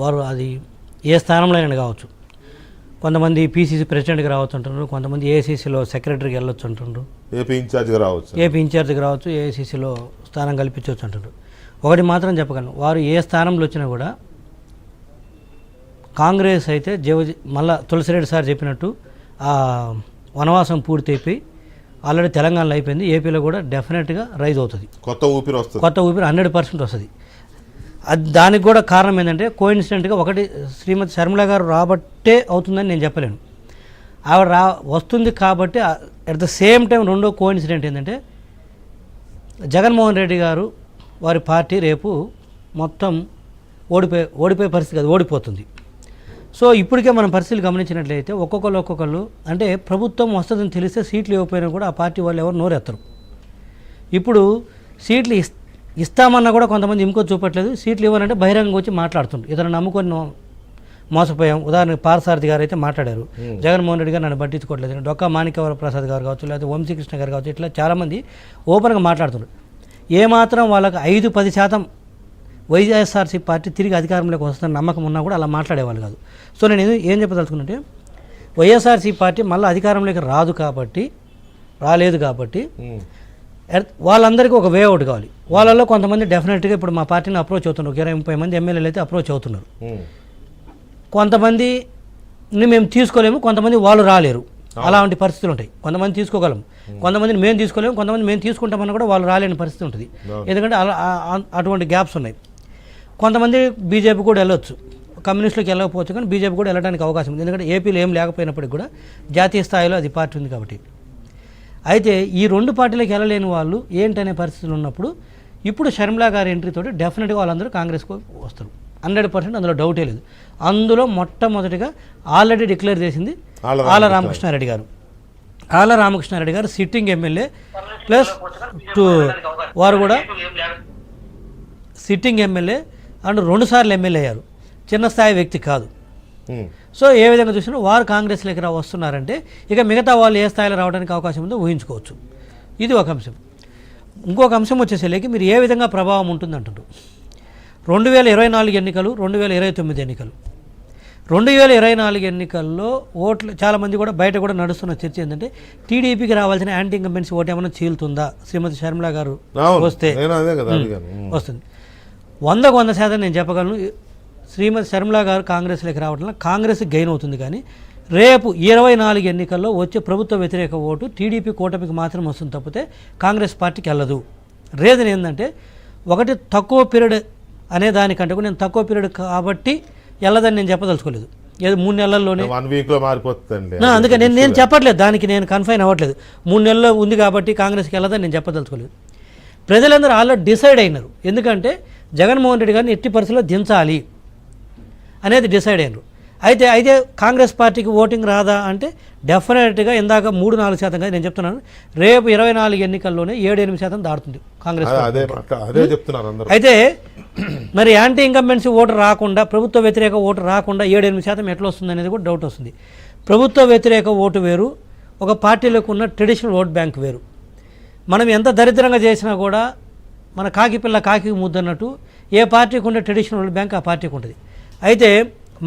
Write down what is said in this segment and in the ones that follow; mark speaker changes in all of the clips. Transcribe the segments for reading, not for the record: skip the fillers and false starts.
Speaker 1: వారు అది ఏ స్థానంలో అయినా కావచ్చు. కొంతమంది పీసీసీ ప్రెసిడెంట్కి రావచ్చు అంటున్నారు, కొంతమంది ఏఐసీసీలో సెక్రటరీకి వెళ్ళొచ్చు అంటున్నారు,
Speaker 2: ఏపీ ఇన్ఛార్జ్గా
Speaker 1: రావచ్చు, ఏఐసీసీలో స్థానం కల్పించవచ్చు అంటున్నారు. ఒకటి మాత్రం చెప్పగలను, వారు ఏ స్థానంలో వచ్చినా కూడా కాంగ్రెస్ అయితే మళ్ళా తులసిరెడ్డి సార్ చెప్పినట్టు ఆ వనవాసం పూర్తి అయిపోయి ఆల్రెడీ తెలంగాణలో అయిపోయింది, ఏపీలో కూడా డెఫినెట్గా రైజ్ అవుతుంది, కొత్త ఊపిరి 100% వస్తుంది. దానికి కూడా కారణం ఏంటంటే కోఇన్సిడెంట్గా ఒకటి శ్రీమతి శర్మిల గారు రాబట్టే అవుతుందని నేను చెప్పలేను. ఆవిడ వస్తుంది కాబట్టి అట్ ద సేమ్ టైం రెండో కోఇన్సిడెంట్ ఏంటంటే జగన్మోహన్ రెడ్డి గారు వారి పార్టీ రేపు మొత్తం ఓడిపోయే పరిస్థితి కాదు, ఓడిపోతుంది. సో ఇప్పటికే మనం పరిస్థితులు గమనించినట్లయితే ఒక్కొక్కరు అంటే ప్రభుత్వం వస్తుందని తెలిస్తే సీట్లు ఇవ్వకపోయినా కూడా ఆ పార్టీ వాళ్ళు ఎవరు నోరెత్తరు. ఇప్పుడు సీట్లు ఇస్తామన్నా కూడా కొంతమంది ఇంకో చూపట్లేదు, సీట్లు ఇవ్వాలంటే బహిరంగంగా వచ్చి మాట్లాడుతుంటారు. ఇతను నమ్ముకొని మోసపోయాం. ఉదాహరణకు పార్థసారథి గారు అయితే మాట్లాడారు, జగన్మోహన్ రెడ్డి గారు నన్ను పట్టించుకోవట్లేదు, డొక్కా మాణిక్యవర ప్రసాద్ గారు కావచ్చు, లేకపోతే వంశీకృష్ణ గారు కావచ్చు, ఇట్లా చాలామంది ఓపెన్గా మాట్లాడుతున్నారు. ఏమాత్రం వాళ్ళకి 5-10% వైఎస్ఆర్సీ పార్టీ తిరిగి అధికారంలోకి వస్తున్న నమ్మకం ఉన్నా కూడా అలా మాట్లాడేవాళ్ళు కాదు. సో నేను ఏం చెప్పదలుచుకున్నంటే వైఎస్ఆర్సీ పార్టీ మళ్ళీ అధికారంలోకి రాలేదు కాబట్టి వాళ్ళందరికీ ఒక వే అవుట్ కావాలి. వాళ్ళలో కొంతమంది డెఫినెట్గా ఇప్పుడు మా పార్టీని అప్రోచ్ అవుతున్నారు, 20-30 మంది ఎమ్మెల్యేలు అయితే అప్రోచ్ అవుతున్నారు. కొంతమందిని మేము తీసుకోలేము, కొంతమంది వాళ్ళు రాలేరు, అలాంటి పరిస్థితులు ఉంటాయి. కొంతమంది తీసుకోగలము, కొంతమందిని మేము తీసుకోలేము, కొంతమంది మేము తీసుకుంటామన్నా కూడా వాళ్ళు రాలేని పరిస్థితి ఉంటుంది. ఎందుకంటే అటువంటి గ్యాప్స్ ఉన్నాయి. కొంతమంది బీజేపీ కూడా వెళ్ళొచ్చు, కమ్యూనిస్టులకు వెళ్ళకపోవచ్చు, కానీ బీజేపీ కూడా వెళ్ళడానికి అవకాశం ఉంది. ఎందుకంటే ఏపీలో ఏం లేకపోయినప్పటికీ కూడా జాతీయ స్థాయిలో అది పార్టీ ఉంది కాబట్టి. అయితే ఈ రెండు పార్టీలకు వెళ్ళలేని వాళ్ళు ఏంటనే పరిస్థితులు ఉన్నప్పుడు ఇప్పుడు షర్మిల గారి ఎంట్రీతోటి డెఫినెట్గా వాళ్ళందరూ కాంగ్రెస్కు వస్తారు, 100%. అందులో డౌటే లేదు. అందులో మొట్టమొదటిగా ఆల్రెడీ డిక్లేర్ చేసింది ఆళ్ళ రామకృష్ణారెడ్డి గారు. ఆళ్ళ రామకృష్ణారెడ్డి గారు సిట్టింగ్ ఎమ్మెల్యే ప్లస్ వారు కూడా సిట్టింగ్ ఎమ్మెల్యే అండ్ 2 సార్లు ఎమ్మెల్యే అయ్యారు, చిన్న స్థాయి వ్యక్తి కాదు. సో ఏ విధంగా చూసినా వారు కాంగ్రెస్లోకి వస్తున్నారంటే ఇక మిగతా వాళ్ళు ఏ స్థాయిలో రావడానికి అవకాశం ఉందో ఊహించుకోవచ్చు. ఇది ఒక అంశం. ఇంకొక అంశం వచ్చేసరికి మీరు ఏ విధంగా ప్రభావం ఉంటుంది అంటారు. 2024 ఎన్నికలు, 2029 ఎన్నికలు. 2024 ఎన్నికల్లో ఓట్లు చాలామంది కూడా బయట కూడా నడుస్తున్న చర్చ ఏంటంటే టీడీపీకి రావాల్సిన యాంటీ ఇన్కంబెన్సీ ఓటు ఏమైనా చీలుతుందా, శ్రీమతి షర్మిల గారు వస్తే వస్తుంది. 100% నేను చెప్పగలను, శ్రీమతి షర్మిల గారు కాంగ్రెస్లోకి రావడం కాంగ్రెస్ గెయిన్ అవుతుంది. కానీ రేపు 24 ఎన్నికల్లో వచ్చే ప్రభుత్వ వ్యతిరేక ఓటు టీడీపీ కూటమికి మాత్రం వస్తుంది తప్పితే కాంగ్రెస్ పార్టీకి వెళ్ళదు. రీజన్ ఏంటంటే ఒకటి తక్కువ పీరియడ్ అనే దానికంటే కూడా నేను తక్కువ పీరియడ్ కాబట్టి వెళ్ళదని నేను చెప్పదలుచుకోలేదు. ఏదో 3 నెలల్లోనే
Speaker 2: 1 వీక్లో మారిపోతుంది.
Speaker 1: అందుకే నేను చెప్పట్లేదు, దానికి నేను కన్ఫైన్ అవ్వట్లేదు. 3 నెలల్లో ఉంది కాబట్టి కాంగ్రెస్కి వెళ్ళదని నేను చెప్పదలుచుకోలేదు. ప్రజలందరూ ఆల్రెడీ డిసైడ్ అయినారు. ఎందుకంటే జగన్మోహన్ రెడ్డి గారిని ఎట్టి పరిస్థితుల్లో దించాలి అనేది డిసైడ్ అయినారు. అయితే కాంగ్రెస్ పార్టీకి ఓటింగ్ రాదా అంటే డెఫినెట్గా ఇందాక 3-4% కదా నేను చెప్తున్నాను. రేపు 24 ఎన్నికల్లోనే 7-8% దాటుతుంది కాంగ్రెస్. అయితే మరి యాంటీ ఇన్కంబెన్సీ ఓటు రాకుండా, ప్రభుత్వ వ్యతిరేక ఓటు రాకుండా 7-8% ఎట్లా వస్తుంది అనేది కూడా డౌట్ వస్తుంది. ప్రభుత్వ వ్యతిరేక ఓటు వేరు, ఒక పార్టీలకు ఉన్న ట్రెడిషనల్ ఓట్ బ్యాంక్ వేరు. మనం ఎంత దరిద్రంగా చేసినా కూడా మన కాకి పిల్ల కాకి ముద్దన్నట్టు ఏ పార్టీకి ఉండే ట్రెడిషనల్ ఓట్ బ్యాంక్ ఆ పార్టీకి ఉంటుంది. అయితే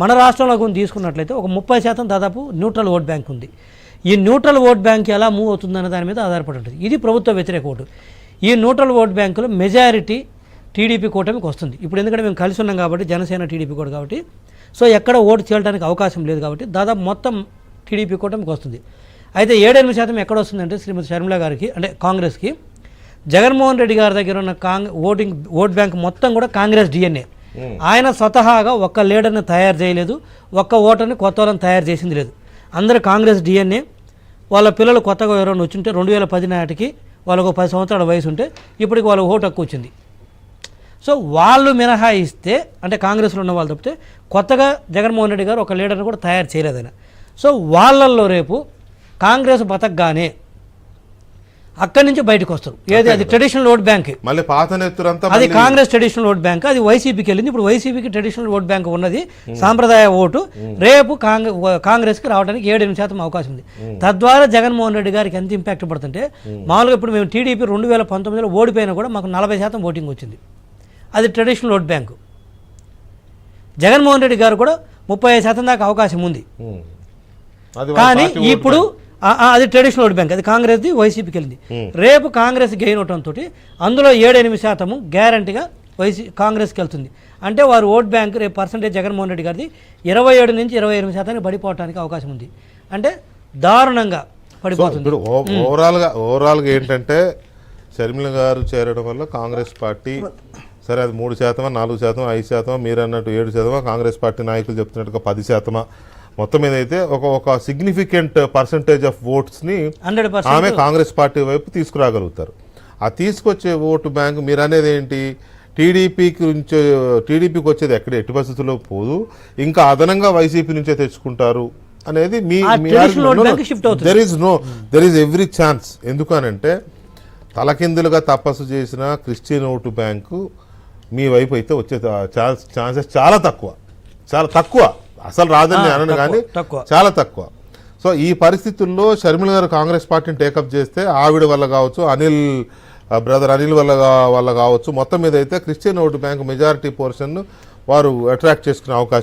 Speaker 1: మన రాష్ట్రంలో కొన్ని తీసుకున్నట్లయితే ఒక 30% దాదాపు న్యూట్రల్ ఓట్ బ్యాంక్ ఉంది. ఈ న్యూట్రల్ ఓట్ బ్యాంక్ ఎలా మూవ్ అవుతుందన్న దాని మీద ఆధారపడి ఉంటుంది. ఇది ప్రభుత్వ వ్యతిరేక ఓటు. ఈ న్యూట్రల్ ఓట్ బ్యాంకులో మెజారిటీ టీడీపీ కూటమికి వస్తుంది. ఇప్పుడు ఎందుకంటే మేము కలిసి ఉన్నాం కాబట్టి, జనసేన టీడీపీ కూడా కాబట్టి, సో ఎక్కడ ఓటు చేయడానికి అవకాశం లేదు కాబట్టి దాదాపు మొత్తం టీడీపీ కూటమికి వస్తుంది. అయితే 7-8% ఎక్కడ వస్తుందంటే శ్రీమతి షర్మిల గారికి అంటే కాంగ్రెస్కి, జగన్మోహన్ రెడ్డి గారి దగ్గర ఉన్న ఓట్ బ్యాంక్ మొత్తం కూడా కాంగ్రెస్ డిఎన్ఏ. ఆయన స్వతహాగా ఒక్క లీడర్ని తయారు చేయలేదు, ఒక్క ఓటర్ని కొత్త వాళ్ళని తయారు చేసింది లేదు. అందరూ కాంగ్రెస్ డిఎన్ఏ. వాళ్ళ పిల్లలు కొత్తగా ఎవరైనా వచ్చింటే 2010 నాటికి వాళ్ళకు 10 సంవత్సరాల వయసు ఉంటే ఇప్పటికి వాళ్ళకి ఓటు హక్కు వచ్చింది. సో వాళ్ళు మినహాయిస్తే అంటే కాంగ్రెస్లో ఉన్న వాళ్ళు తప్పితే కొత్తగా జగన్మోహన్ రెడ్డి గారు ఒక లీడర్ని కూడా తయారు చేయలేదైనా. సో వాళ్ళల్లో రేపు కాంగ్రెస్ బతకగానే అక్కడి నుంచి బయటకు వస్తారు. ఏది అది ట్రెడిషనల్ ఓట్ బ్యాంక్,
Speaker 2: మళ్ళీ పాత నెత్తురంతా
Speaker 1: అది కాంగ్రెస్ ట్రెడిషనల్ ఓట్ బ్యాంక్, అది వైసీపీకి వెళ్ళింది. ఇప్పుడు వైసీపీకి ట్రెడిషనల్ ఓట్ బ్యాంక్ ఉన్నది, సాంప్రదాయ ఓటు. రేపు కాంగ్రెస్కి రావడానికి 7-8% అవకాశం ఉంది. తద్వారా జగన్మోహన్ రెడ్డి గారికి ఎంత ఇంపాక్ట్ పడుతుంటే, మామూలుగా ఇప్పుడు మేము టీడీపీ 2019లో ఓడిపోయినా కూడా మాకు 40% ఓటింగ్ వచ్చింది. అది traditional vote bank. Jaganmohan Reddy గారు కూడా 35% దాకా అవకాశం ఉంది.
Speaker 2: అది
Speaker 1: కానీ ఇప్పుడు అది ట్రెడిషనల్ ఓట్ బ్యాంక్, అది కాంగ్రెస్ది, వైసీపీకి వెళ్ళింది. రేపు కాంగ్రెస్ గెయిన్ అవడంతో అందులో 7-8% గ్యారంటీగా కాంగ్రెస్కి వెళ్తుంది. అంటే వారు ఓట్ బ్యాంక్ రేపు పర్సంటేజ్ జగన్మోహన్ రెడ్డి గారిది 27 నుంచి 28% పడిపోవడానికి అవకాశం ఉంది. అంటే దారుణంగా పడిపోతుంది.
Speaker 2: ఇప్పుడు ఓవరాల్గా ఏంటంటే షర్మిల గారు చేరడం వల్ల కాంగ్రెస్ పార్టీ సరే అది 3%, 4%, 5%, మీరు అన్నట్టు 7%, కాంగ్రెస్ పార్టీ నాయకులు చెప్తున్నట్టుగా 10%, మొత్తం మీద అయితే ఒక సిగ్నిఫికెంట్ పర్సంటేజ్ ఆఫ్ ఓట్స్ని
Speaker 1: 100%
Speaker 2: ఆమె కాంగ్రెస్ పార్టీ వైపు తీసుకురాగలుగుతారు. ఆ తీసుకొచ్చే ఓటు బ్యాంక్ మీరు అనేది ఏంటి, టీడీపీకి వచ్చేది ఎక్కడ ఎట్టి పరిస్థితుల్లో పోదు, ఇంకా అదనంగా వైసీపీ నుంచే తెచ్చుకుంటారు అనేది దెర్ ఈజ్ ఎవ్రీ ఛాన్స్. ఎందుకనంటే తలకిందులుగా తపస్సు చేసిన క్రిస్టియన్ ఓటు బ్యాంకు మీ వైపు అయితే వచ్చే ఛాన్సెస్ చాలా తక్కువ. అసలు రాదని అనను కానీ చాలా తక్కువ. సో ఈ పరిస్థితుల్లో షర్మిల గారు కాంగ్రెస్ పార్టీని టేకప్ చేస్తే ఆవిడ వల్ల కావచ్చు, బ్రదర్ అనిల్ వల్ల కావచ్చు, మొత్తం మీద అయితే Christian vote bank majority portion వారు అట్రాక్ట్ చేసుకునే అవకాశం